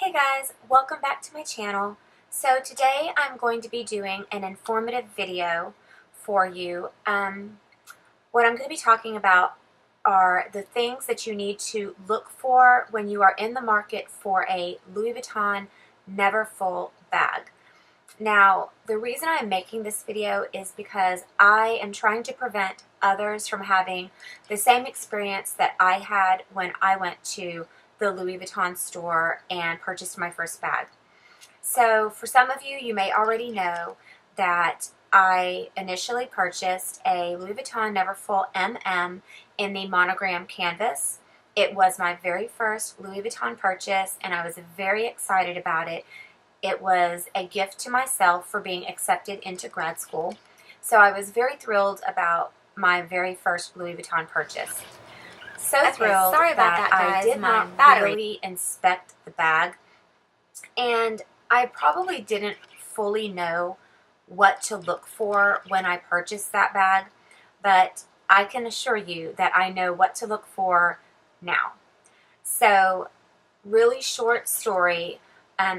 Hey guys, welcome back to my channel. So today I'm going to be doing an informative video for you. What I'm going to be talking about are the things that you need to look for when you are in the market for a Louis Vuitton Never Full bag. Now, the reason I'm making this video is because I am trying to prevent others from having the same experience that I had when I went to the Louis Vuitton store and purchased my first bag. So for some of you, you may already know that I initially purchased a Louis Vuitton Never Full MM in the monogram canvas. It was my very first Louis Vuitton purchase and I was very excited about it. It was a gift to myself for being accepted into grad school. So I was very thrilled about my very first Louis Vuitton purchase. Thrilled sorry about that that, guys. I did My not battery. really inspect the bag, and I probably didn't fully know what to look for when I purchased that bag, but I can assure you that I know what to look for now. So, really short story,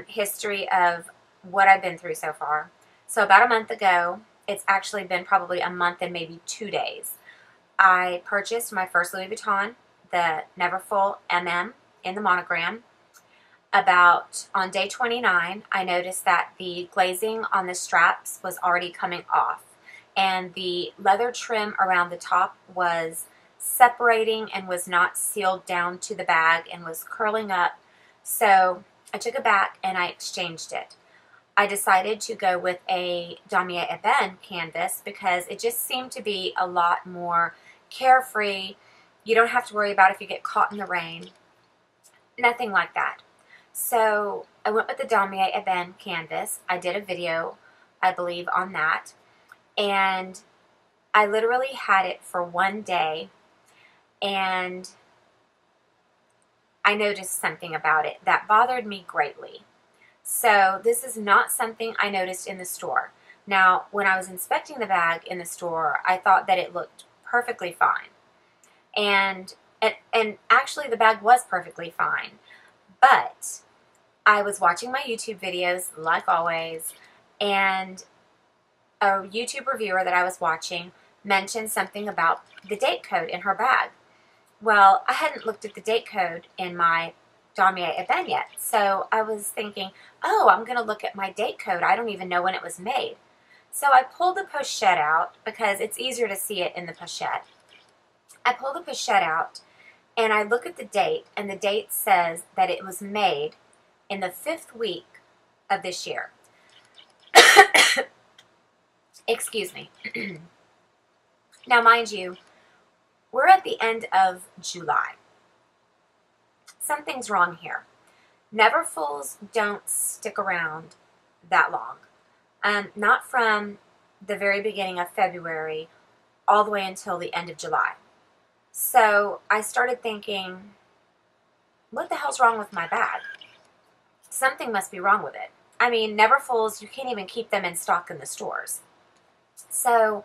history of what I've been through so far. So about a month ago, it's actually been probably a month and maybe 2 days, I purchased my first Louis Vuitton, the Never Full MM in the monogram. About on day 29, I noticed that the glazing on the straps was already coming off and the leather trim around the top was separating and was not sealed down to the bag and was curling up. So I took it back and I exchanged it. I decided to go with a Damier Ebene canvas because it just seemed to be a lot more carefree. You don't have to worry about if you get caught in the rain. Nothing like that. So I went with the Damier Ebene canvas. I did a video, I believe, on that. And I literally had it for 1 day. And I noticed something about it that bothered me greatly. So this is not something I noticed in the store. Now, when I was inspecting the bag in the store, I thought that it looked perfectly fine. And actually the bag was perfectly fine. But I was watching my YouTube videos, like always, and a YouTube reviewer that I was watching mentioned something about the date code in her bag. Well, I hadn't looked at the date code in my Damier Ebene yet, so I was thinking, oh, I'm going to look at my date code. I don't even know when it was made. So I pulled the pochette out because it's easier to see it in the pochette. I pull the pochette out and I look at the date, and the date says that it was made in the 5th week of this year. Excuse me. Now, mind you, we're at the end of July. Something's wrong here. Never Fulls don't stick around that long. Not from the very beginning of February all the way until the end of July. So I started thinking, what the hell's wrong with my bag? Something must be wrong with it. I mean, Never Fulls, you can't even keep them in stock in the stores. So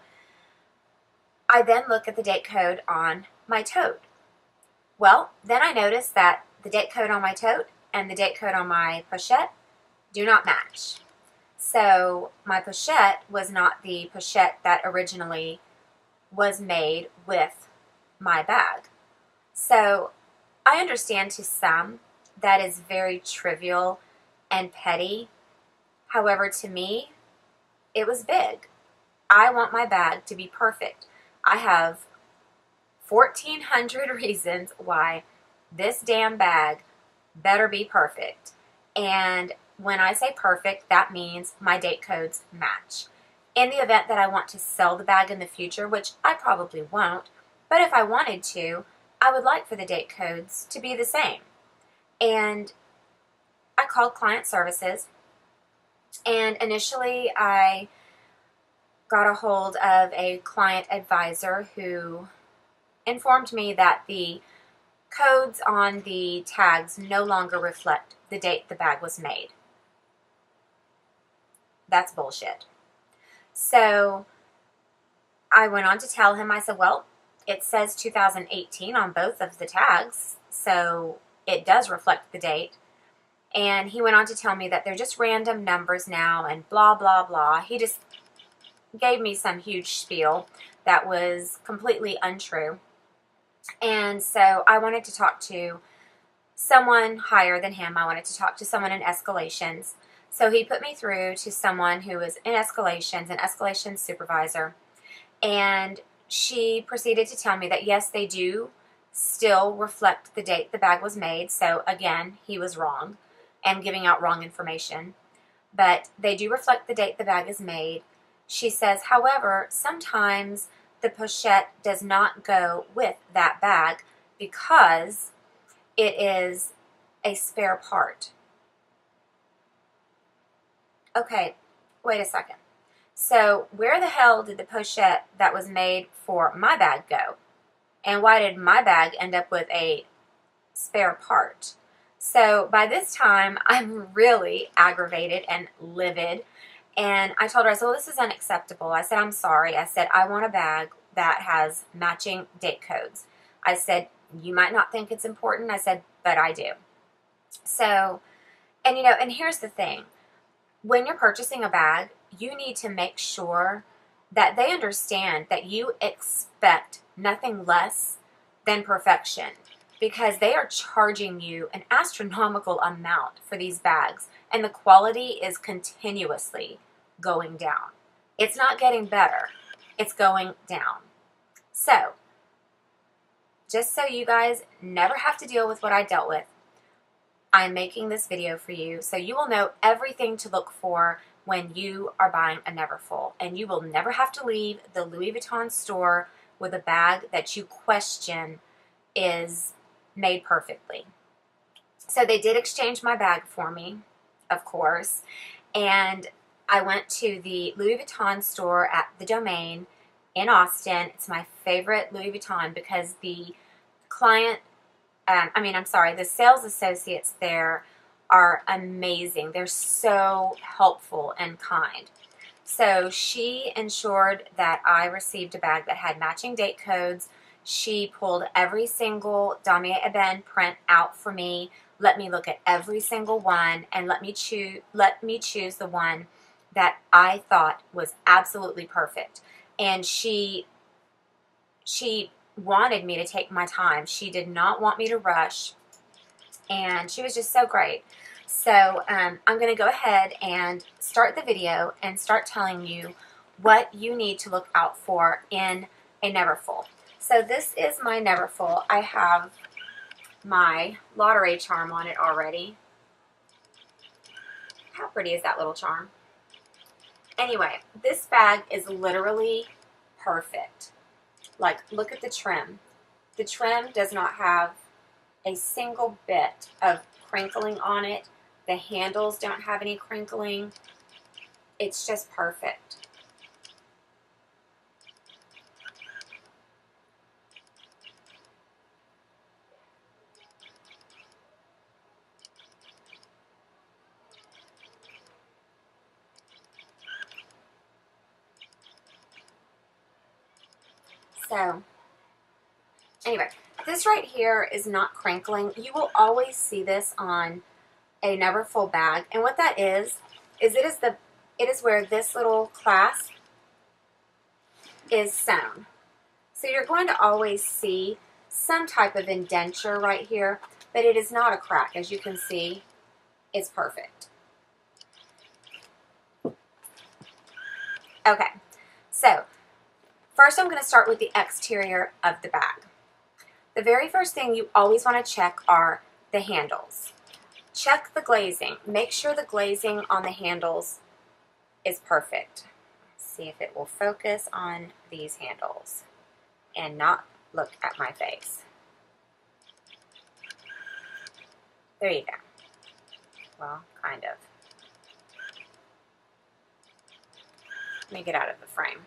I then look at the date code on my tote. Well, then I noticed that the date code on my tote and the date code on my pochette do not match. So my pochette was not the pochette that originally was made with my bag. So I understand to some that is very trivial and petty. However, to me, it was big. I want my bag to be perfect. I have 1,400 reasons why this damn bag better be perfect. And when I say perfect, that means my date codes match. In the event that I want to sell the bag in the future, which I probably won't, but if I wanted to, I would like for the date codes to be the same. And I called client services, and initially I got a hold of a client advisor who informed me that the codes on the tags no longer reflect the date the bag was made. That's bullshit. So I went on to tell him, I said, well, it says 2018 on both of the tags, so it does reflect the date. And he went on to tell me that they're just random numbers now and blah, blah, blah. He just gave me some huge spiel that was completely untrue. And so I wanted to talk to someone higher than him. I wanted to talk to someone in escalations. So he put me through to someone who was in escalations, an escalations supervisor. And she proceeded to tell me that yes, they do still reflect the date the bag was made. So again, he was wrong and giving out wrong information. But they do reflect the date the bag is made. She says, however, sometimes the pochette does not go with that bag because it is a spare part. Okay, wait a second. So where the hell did the pochette that was made for my bag go? And why did my bag end up with a spare part? So by this time, I'm really aggravated and livid. And I told her, I said, well, this is unacceptable. I said, I'm sorry. I said, I want a bag that has matching date codes. I said, you might not think it's important. I said, but I do. So, and and here's the thing. When you're purchasing a bag, you need to make sure that they understand that you expect nothing less than perfection, because they are charging you an astronomical amount for these bags, and the quality is continuously going down. It's not getting better. It's going down. So, just so you guys never have to deal with what I dealt with, I'm making this video for you so you will know everything to look for when you are buying a Neverfull, and you will never have to leave the Louis Vuitton store with a bag that you question is made perfectly. So they did exchange my bag for me, of course, and I went to the Louis Vuitton store at the Domain in Austin. It's my favorite Louis Vuitton because the the sales associates there are amazing. They're so helpful and kind. So she ensured that I received a bag that had matching date codes. She pulled every single Damier Ebene print out for me, let me look at every single one, and let me choose the one that I thought was absolutely perfect. And she wanted me to take my time. She did not want me to rush, and she was just so great. So I'm going to go ahead and start the video and start telling you what you need to look out for in a Neverfull. So this is my Neverfull. I have my lottery charm on it already. How pretty is that little charm? Anyway, this bag is literally perfect. Like, look at the trim. The trim does not have a single bit of crinkling on it. The handles don't have any crinkling. It's just perfect. So, anyway, this right here is not crinkling. You will always see this on a Neverfull bag, and what that is it is where this little clasp is sewn. So you're going to always see some type of indenture right here, but it is not a crack. As you can see, it's perfect. Okay, so first I'm going to start with the exterior of the bag. The very first thing you always want to check are the handles. Check the glazing. Make sure the glazing on the handles is perfect. Let's see if it will focus on these handles and not look at my face. There you go. Well, kind of. Let me get out of the frame.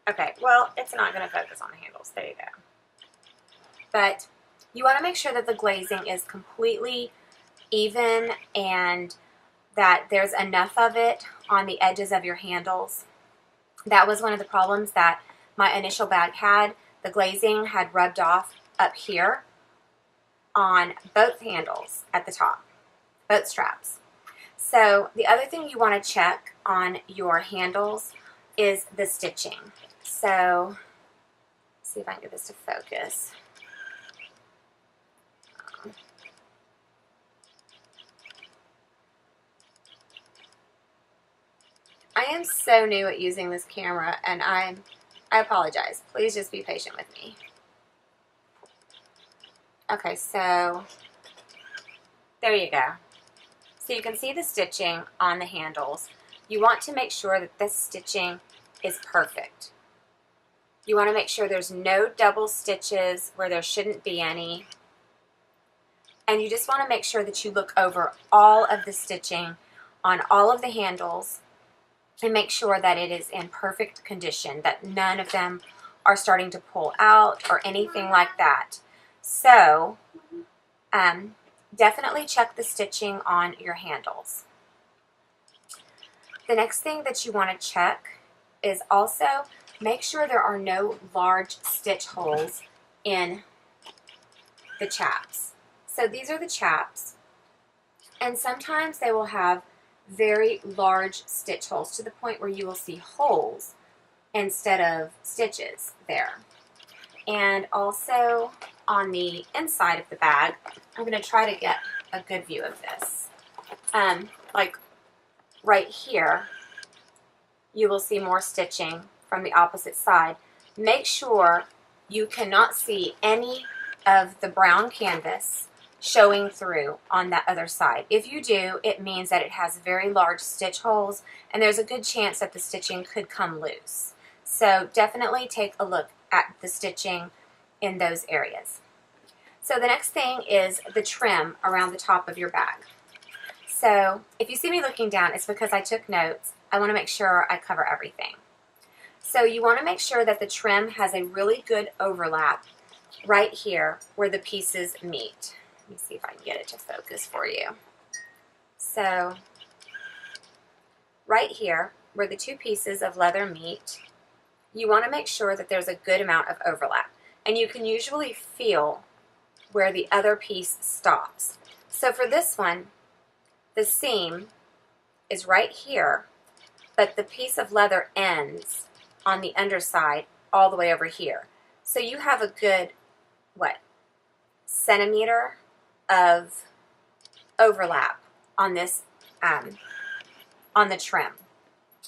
Okay, well, it's not going to focus on the handles. There you go. But you want to make sure that the glazing is completely even and that there's enough of it on the edges of your handles. That was one of the problems that my initial bag had. The glazing had rubbed off up here on both handles at the top, both straps. So the other thing you want to check on your handles is the stitching. So let's see if I can get this to focus. I am so new at using this camera, and I apologize. Please just be patient with me. Okay, so there you go. So you can see the stitching on the handles. You want to make sure that this stitching is perfect. You want to make sure there's no double stitches where there shouldn't be any. And you just want to make sure that you look over all of the stitching on all of the handles and make sure that it is in perfect condition, that none of them are starting to pull out or anything like that. So definitely check the stitching on your handles. The next thing that you want to check is also make sure there are no large stitch holes in the chaps. So these are the chaps, and sometimes they will have very large stitch holes to the point where you will see holes instead of stitches there. And also on the inside of the bag, I'm going to try to get a good view of this. Like right here, you will see more stitching from the opposite side. Make sure you cannot see any of the brown canvas showing through on that other side. If you do, it means that it has very large stitch holes, and there's a good chance that the stitching could come loose. So definitely take a look at the stitching in those areas. So the next thing is the trim around the top of your bag. So if you see me looking down, it's because I took notes. I want to make sure I cover everything. So you want to make sure that the trim has a really good overlap right here where the pieces meet. Let me see if I can get it to focus for you. So right here where the two pieces of leather meet, you want to make sure that there's a good amount of overlap. And you can usually feel where the other piece stops. So for this one, the seam is right here, but the piece of leather ends on the underside all the way over here. So you have a good, centimeter of overlap on this, on the trim.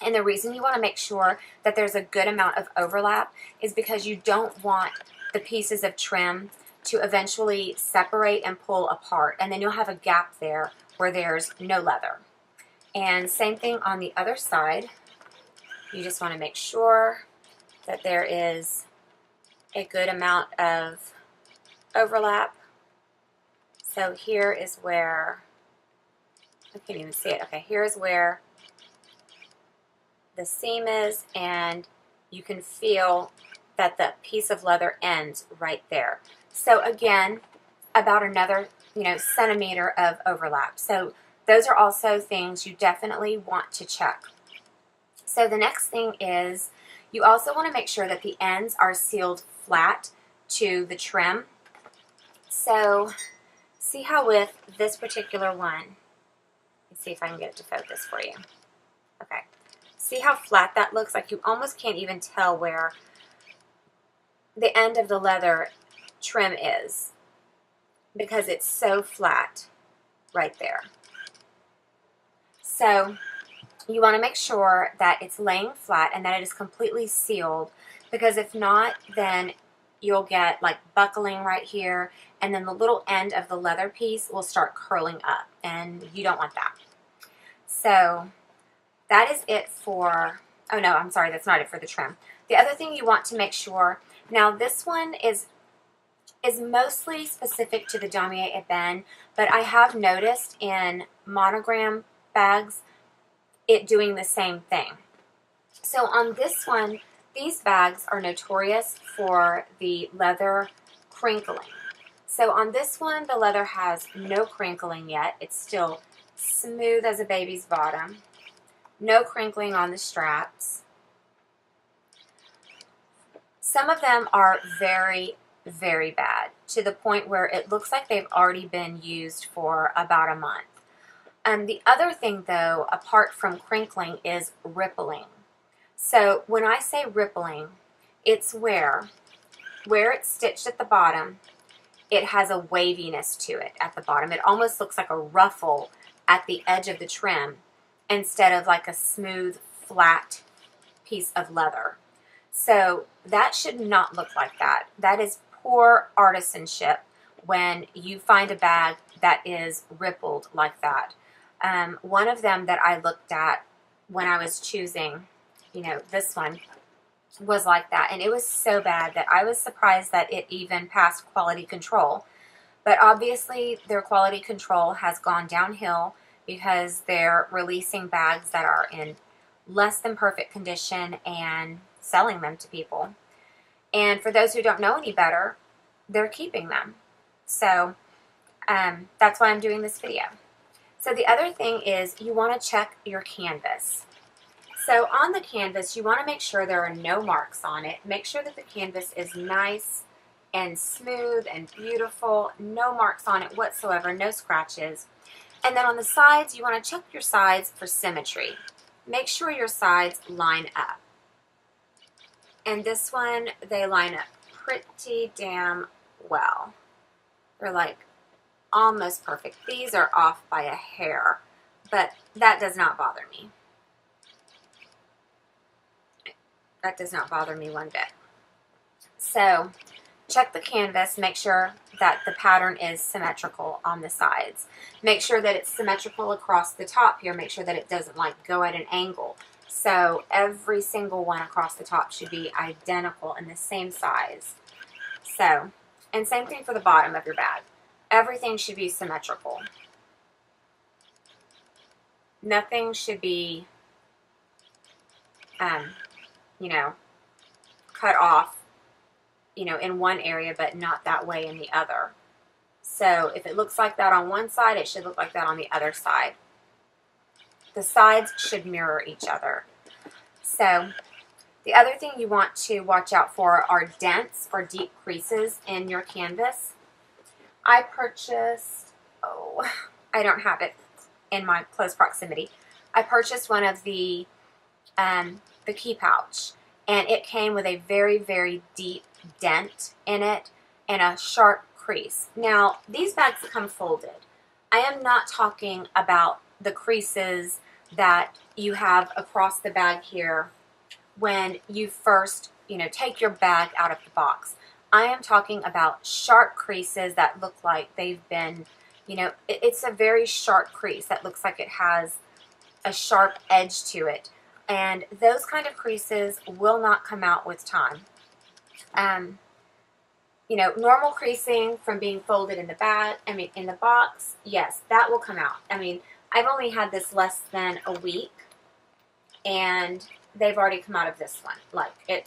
And the reason you want to make sure that there's a good amount of overlap is because you don't want the pieces of trim to eventually separate and pull apart, and then you'll have a gap there where there's no leather. And same thing on the other side. You just want to make sure that there is a good amount of overlap. So here is where, I can't even see it. Okay, here's where the seam is, and you can feel that the piece of leather ends right there. So again, about another, centimeter of overlap. So those are also things you definitely want to check. So the next thing is you also want to make sure that the ends are sealed flat to the trim. So see how with this particular one, let's see if I can get it to focus for you. Okay. See how flat that looks? Like you almost can't even tell where the end of the leather trim is because it's so flat right there. So you want to make sure that it's laying flat and that it is completely sealed, because if not, then you'll get like buckling right here, and then the little end of the leather piece will start curling up, and you don't want that. So that is it for, oh no, I'm sorry, that's not it for the trim. The other thing you want to make sure, now this one is mostly specific to the damier ebene, but I have noticed in monogram bags it doing the same thing. So on this one, these bags are notorious for the leather crinkling. So on this one, the leather has no crinkling yet. It's still smooth as a baby's bottom. No crinkling on the straps. Some of them are very, very bad to the point where it looks like they've already been used for about a month. The other thing, though, apart from crinkling, is rippling. So when I say rippling, it's where it's stitched at the bottom, it has a waviness to it at the bottom. It almost looks like a ruffle at the edge of the trim instead of like a smooth, flat piece of leather. So that should not look like that. That is poor artisanship when you find a bag that is rippled like that. One of them that I looked at when I was choosing, this one was like that. And it was so bad that I was surprised that it even passed quality control. But obviously their quality control has gone downhill because they're releasing bags that are in less than perfect condition and selling them to people. And for those who don't know any better, they're keeping them. So that's why I'm doing this video. So the other thing is you want to check your canvas. So on the canvas, you want to make sure there are no marks on it. Make sure that the canvas is nice and smooth and beautiful. No marks on it whatsoever, no scratches. And then on the sides, you want to check your sides for symmetry. Make sure your sides line up. And this one, they line up pretty damn well. They're like almost perfect. These are off by a hair, but that does not bother me. That does not bother me one bit. So check the canvas, make sure that the pattern is symmetrical on the sides. Make sure that it's symmetrical across the top here. Make sure that it doesn't like go at an angle. So every single one across the top should be identical and the same size. So, and same thing for the bottom of your bag. Everything should be symmetrical. Nothing should be, cut off, in one area, but not that way in the other. So if it looks like that on one side, it should look like that on the other side. The sides should mirror each other. So the other thing you want to watch out for are dents or deep creases in your canvas. I purchased, I don't have it in my close proximity. I purchased one of the key pouch, and it came with a very, very deep dent in it and a sharp crease. Now, these bags come folded. I am not talking about the creases that you have across the bag here when you first, take your bag out of the box. I am talking about sharp creases that look like they've been, it's a very sharp crease that looks like it has a sharp edge to it. And those kind of creases will not come out with time. Normal creasing from being folded in the bag, in the box, yes, that will come out. I've only had this less than a week, and they've already come out of this one. Like, it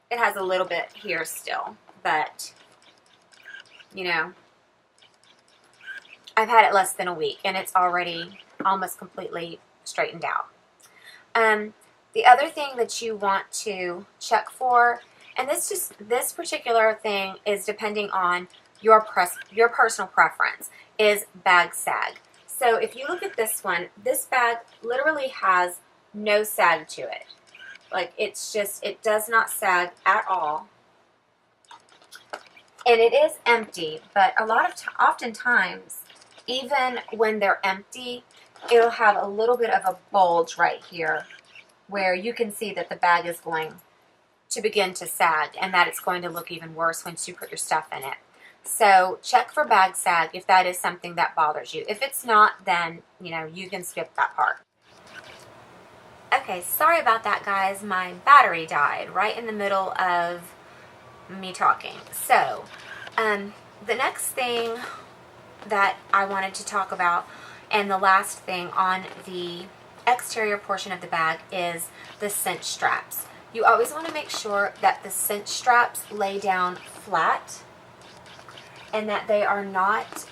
has a little bit here still, but, I've had it less than a week, and it's already almost completely straightened out. The other thing that you want to check for, and this particular thing is depending on your personal preference, is bag sag. So if you look at this one, this bag literally has no sag to it. Like, it does not sag at all. And it is empty, but oftentimes, even when they're empty, it'll have a little bit of a bulge right here where you can see that the bag is going to begin to sag and that it's going to look even worse once you put your stuff in it. So check for bag sag if that is something that bothers you. If it's not, then, you can skip that part. Okay, sorry about that, guys. My battery died right in the middle of me talking. So, the next thing that I wanted to talk about, and the last thing on the exterior portion of the bag, is the cinch straps. You always want to make sure that the cinch straps lay down flat and that they are not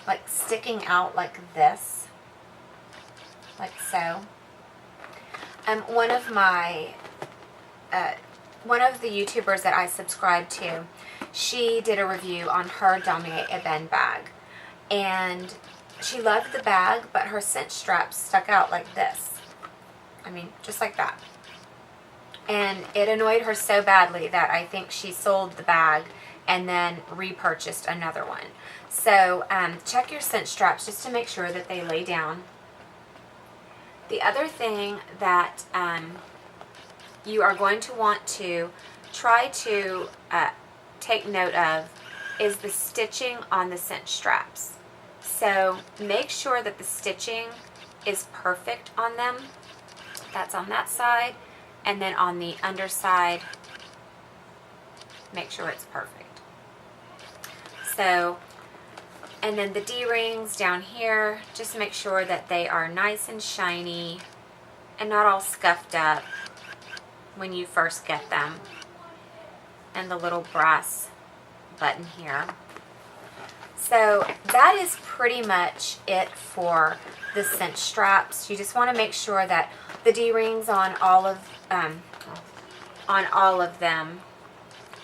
like sticking out like this, like so. One of my one of the YouTubers that I subscribe to, she did a review on her Damier Ebene bag. And she loved the bag, but her cinch straps stuck out like this. I mean, just like that. And it annoyed her so badly that I think she sold the bag and then repurchased another one. So check your cinch straps just to make sure that they lay down. The other thing that you are going to want to try to take note of is the stitching on the cinch straps. So make sure that the stitching is perfect on them. That's on that side, and then on the underside, make sure it's perfect. So, and then the D-rings down here, just make sure that they are nice and shiny and not all scuffed up when you first get them. And the little brass button here. So that is pretty much it for the cinch straps. You just want to make sure that the D-rings on all of them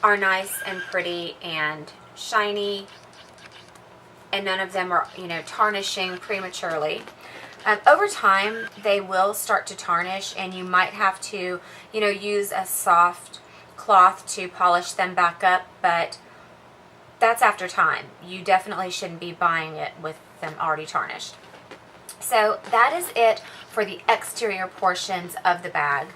are nice and pretty and shiny, and none of them are, you know, tarnishing prematurely. Over time, they will start to tarnish, and you might have to, you know, use a soft cloth to polish them back up, but that's after time. You definitely shouldn't be buying it with them already tarnished. So that is it for the exterior portions of the bag.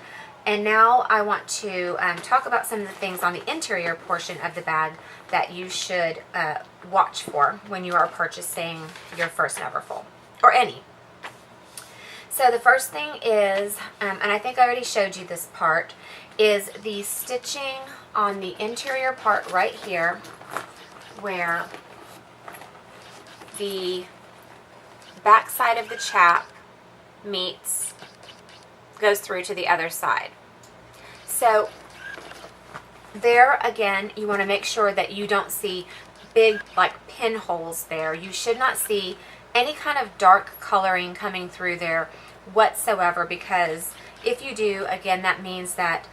And now I want to talk about some of the things on the interior portion of the bag that you should watch for when you are purchasing your first Neverfull, or any. So the first thing is, and I think I already showed you this part, is the stitching on the interior part right here, where the back side of the chap goes through to the other side. So there again, you want to make sure that you don't see big like pinholes there. You should not see any kind of dark coloring coming through there whatsoever, because if you do, again, that means that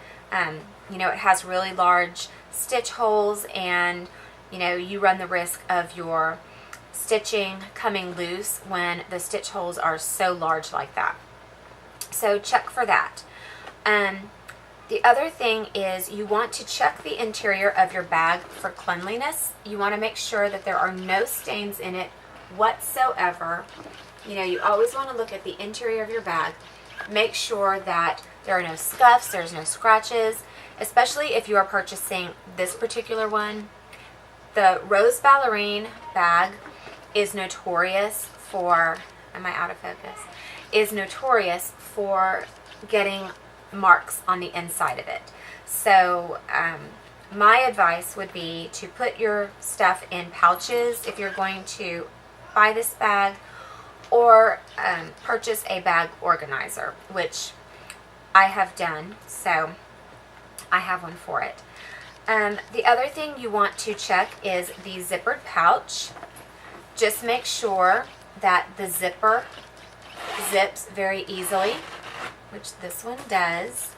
you know, it has really large stitch holes, and you know, you run the risk of your stitching coming loose when the stitch holes are so large like that. So check for that. The other thing is you want to check the interior of your bag for cleanliness. You want to make sure that there are no stains in it whatsoever. You know, you always want to look at the interior of your bag. Make sure that there are no scuffs, there's no scratches, especially if you are purchasing this particular one. The Rose Ballerine bag is notorious for, am I out of focus? Is notorious for getting marks on the inside of it. So my advice would be to put your stuff in pouches if you're going to buy this bag, or purchase a bag organizer, which I have done, so I have one for it. The other thing you want to check is the zippered pouch. Just make sure that the zipper zips very easily, which this one does.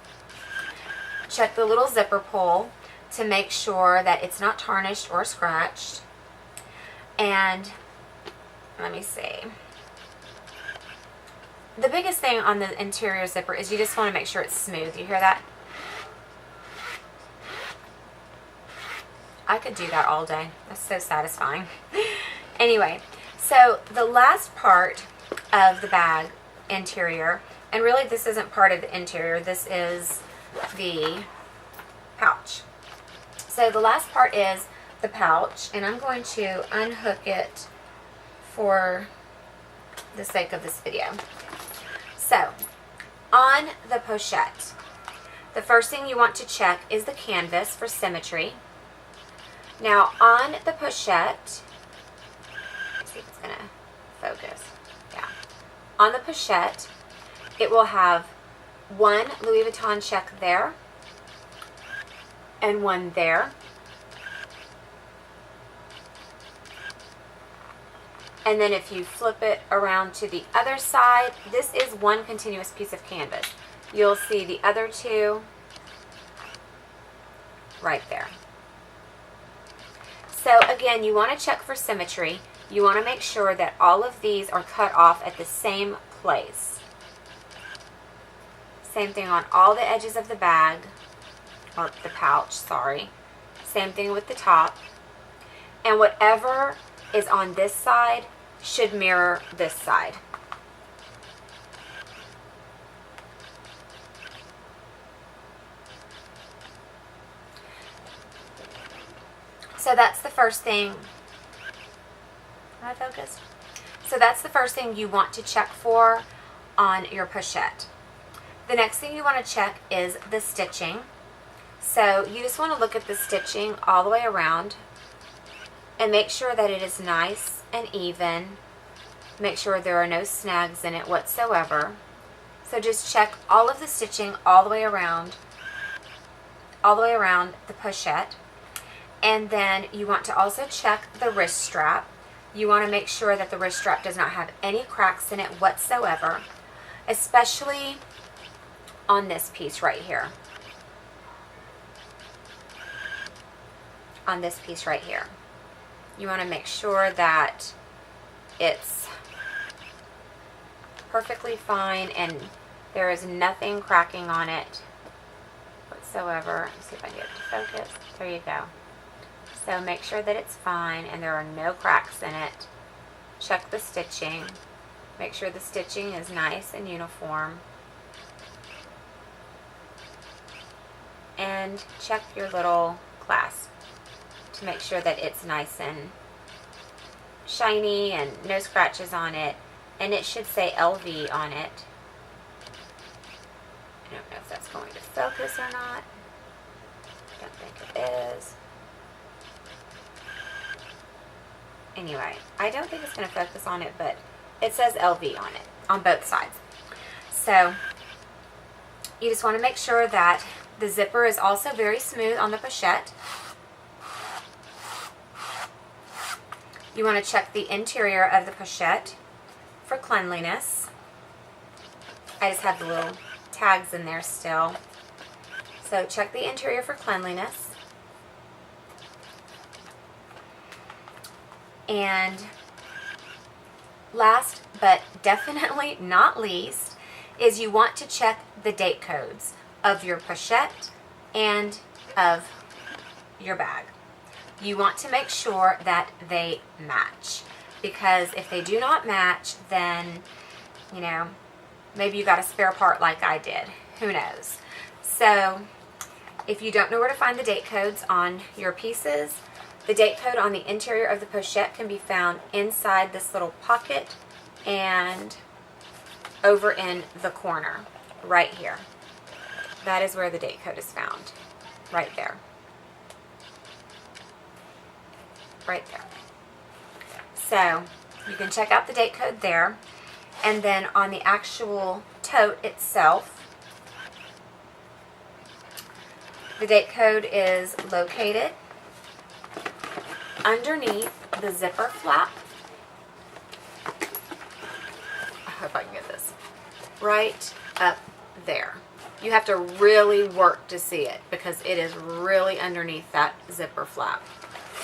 Check the little zipper pull to make sure that it's not tarnished or scratched. And let me see. The biggest thing on the interior zipper is you just want to make sure it's smooth. You hear that? I could do that all day. That's so satisfying. Anyway, so the last part of the bag interior, and really this isn't part of the interior, this is the pouch. So the last part is the pouch, and I'm going to unhook it for the sake of this video. So, on the pochette, the first thing you want to check is the canvas for symmetry. Now, on the pochette, let's see if it's going to focus. Yeah. On the pochette, it will have one Louis Vuitton check there, and one there. And then if you flip it around to the other side, this is one continuous piece of canvas. You'll see the other two right there. So again, you want to check for symmetry. You want to make sure that all of these are cut off at the same place. Same thing on all the edges of the bag, or the pouch, sorry. Same thing with the top. And whatever is on this side should mirror this side. So that's the first thing. Am I focused? So that's the first thing you want to check for on your pochette. The next thing you want to check is the stitching. So you just want to look at the stitching all the way around and make sure that it is nice and even. Make sure there are no snags in it whatsoever. So just check all of the stitching all the way around the pochette. And then you want to also check the wrist strap. You want to make sure that the wrist strap does not have any cracks in it whatsoever, especially on this piece right here. On this piece right here. You want to make sure that it's perfectly fine and there is nothing cracking on it whatsoever. Let's see if I can get it to focus. There you go. So make sure that it's fine and there are no cracks in it. Check the stitching. Make sure the stitching is nice and uniform. And check your little clasp to make sure that it's nice and shiny and no scratches on it. And it should say LV on it. I don't know if that's going to focus or not. I don't think it is. Anyway, I don't think it's going to focus on it, but it says LV on it, on both sides. So, you just want to make sure that the zipper is also very smooth on the pochette. You want to check the interior of the pochette for cleanliness. I just have the little tags in there still. So, check the interior for cleanliness. And last but definitely not least is you want to check the date codes of your pochette and of your bag. You want to make sure that they match, because if they do not match, then, you know, maybe you got a spare part like I did. Who knows? So if you don't know where to find the date codes on your pieces, the date code on the interior of the pochette can be found inside this little pocket and over in the corner, right here. That is where the date code is found, right there. Right there. So you can check out the date code there. And then on the actual tote itself, the date code is located underneath the zipper flap. I hope I can get this. Right up there. You have to really work to see it because it is really underneath that zipper flap.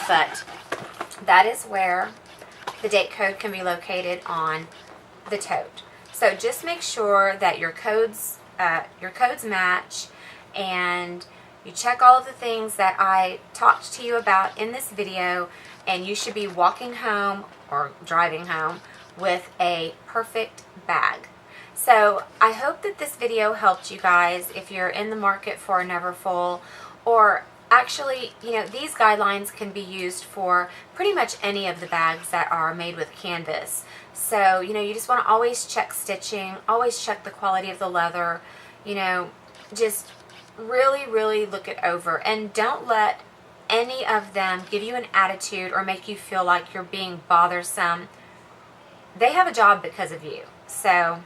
But that is where the date code can be located on the tote. So just make sure that your codes match, and you check all of the things that I talked to you about in this video, and you should be walking home or driving home with a perfect bag. So I hope that this video helped you guys if you're in the market for a Never Full, or actually, you know, these guidelines can be used for pretty much any of the bags that are made with canvas. So, you know, you just want to always check stitching, always check the quality of the leather, you know, just really, really look it over, and don't let any of them give you an attitude or make you feel like you're being bothersome. They have a job because of you. So,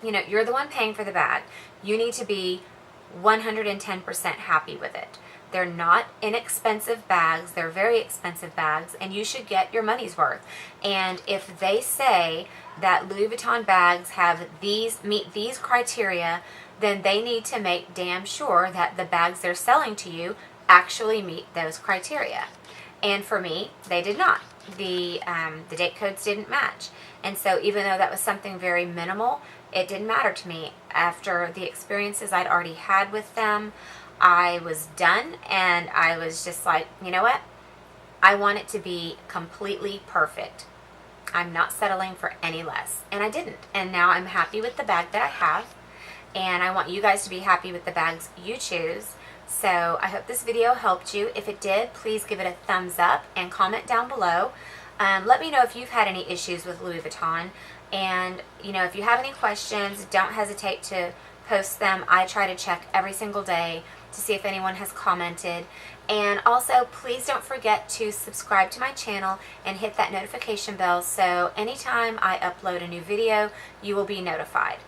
you know, you're the one paying for the bag. You need to be 110% happy with it. They're not inexpensive bags. They're very expensive bags, and you should get your money's worth. And if they say that Louis Vuitton bags have meet these criteria, then they need to make damn sure that the bags they're selling to you actually meet those criteria. And for me, they did not. The date codes didn't match. And so even though that was something very minimal, it didn't matter to me. After the experiences I'd already had with them, I was done, and I was just like, you know what? I want it to be completely perfect. I'm not settling for any less. And I didn't. And now I'm happy with the bag that I have. And I want you guys to be happy with the bags you choose. So I hope this video helped you. If it did, please give it a thumbs up and comment down below. Let me know if you've had any issues with Louis Vuitton. And, you know, if you have any questions, don't hesitate to post them. I try to check every single day to see if anyone has commented. And also, please don't forget to subscribe to my channel and hit that notification bell so anytime I upload a new video, you will be notified.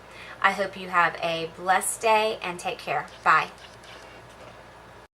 I hope you have a blessed day and take care. Bye.